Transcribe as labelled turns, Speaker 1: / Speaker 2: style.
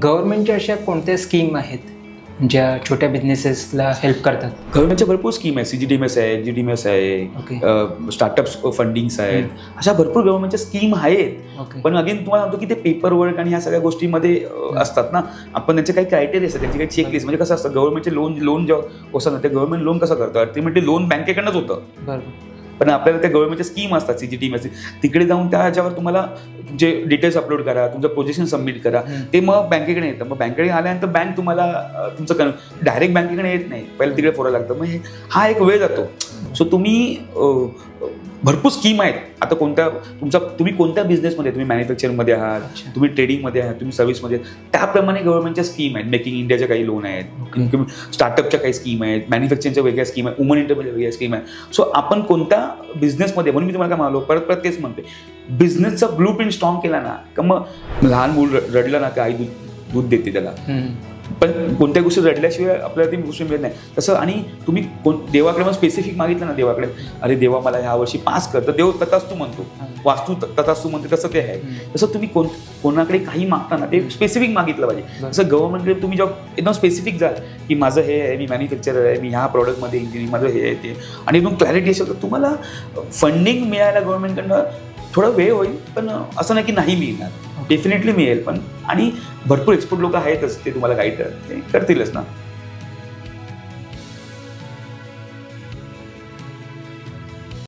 Speaker 1: गव्हर्नमेंटच्या अशा कोणत्या स्कीम आहेत ज्या छोट्या बिझनेसेसला हेल्प करतात?
Speaker 2: गव्हर्नमेंटच्या भरपूर स्कीम आहे. CGTMS आहे, GDMS
Speaker 1: ओके.
Speaker 2: आहे, स्टार्टअप्स फंडिंग्स आहेत. अशा भरपूर गव्हर्नमेंटच्या स्कीम आहेत.
Speaker 1: ओके.
Speaker 2: पण अगेन तुम्हाला सांगतो की ते पेपर वर्क आणि ह्या सगळ्या गोष्टीमध्ये असतात ना. आपण त्यांचे काही क्रायटेरिया असतात, त्यांची काही चेकलिस्ट. म्हणजे कसं असतं, गव्हर्नमेंटचे लोन जेव्हा असतं ना, ते गव्हर्नमेंट लोन कसं करतं, अल्टिमेटली लोन बँकेकडनंच होतं.
Speaker 1: बरोबर.
Speaker 2: पण आपल्याला त्या गव्हर्नमेंटच्या स्कीम असतात, CGTMS, तिकडे जाऊन त्या ह्याच्यावर तुम्हाला तुमचे डिटेल्स अपलोड करा, तुमचं प्रोजेक्शन सबमिट करा. ते मग बँकेकडे येतं. मग बँकेकडे आल्यानंतर बँक तुम्हाला तुमचं डायरेक्ट बँकेकडे येत नाही, पहिलं तिकडे फोडायला लागतं. मग हा एक वेळ जातो. सो तुम्ही भरपूर स्कीम आहेत. आता तुम्ही कोणत्या बिझनेसमध्ये, तुम्ही मॅन्युफॅक्चरिंगमध्ये आहात, तुम्ही ट्रेडिंगमध्ये आहात, तुम्ही सर्व्हिसमध्ये, त्याप्रमाणे गव्हर्नमेंटच्या स्कीम आहेत. मेकिंग इंडियाच्या काही लोन आहेत, स्टार्टअपच्या काही स्कीम आहेत, मॅन्युफॅक्चरिंगच्या वेगळ्या स्कीम आहेत, वुमन एंटरप्राइजच्या वेगळ्या स्कीम आहेत. सो आपण कोणत्या बिझनेसमध्ये, म्हणून मी तुम्हाला काय म्हणालो, परत तेच म्हणते, बिझनेसचा ब्लू प्रिंट स्ट्रॉंग केला ना, का मग लहान मूल रडलं ना, का आई दूध देते त्याला. पण कोणत्या गोष्टी रडल्याशिवाय आपल्याला ती गोष्ट मिळत नाही. तसं, आणि तुम्ही देवाकडे मग स्पेसिफिक मागितलं ना, देवाकडे, अरे देवा मला ह्या वर्षी पास कर, तर देव तथास्तू म्हणतो, वास्तू तथास्तू म्हणते, तसं ते आहे. तसं तुम्ही कोणाकडे काही मागता ना, ते स्पेसिफिक मागितलं पाहिजे. तसं गव्हर्नमेंटकडे तुम्ही जेव्हा एकदम स्पेसिफिक जाल की माझं हे आहे, मी मॅन्युफॅक्चरर आहे, मी ह्या प्रॉडक्टमध्ये इंजिनिअरिंग, माझं हे आहे ते, आणि एकदम क्लॅरिटी असेल, तर तुम्हाला फंडिंग मिळायला गव्हर्नमेंटकडनं थोडा वेळ होईल. पण असं नाही की नाही मिळणार, डेफिनेटली मिळेल. पण आणि भरपूर एक्सपर्ट लोक आहेतच, ते तुम्हाला गाईड करतीलच ना.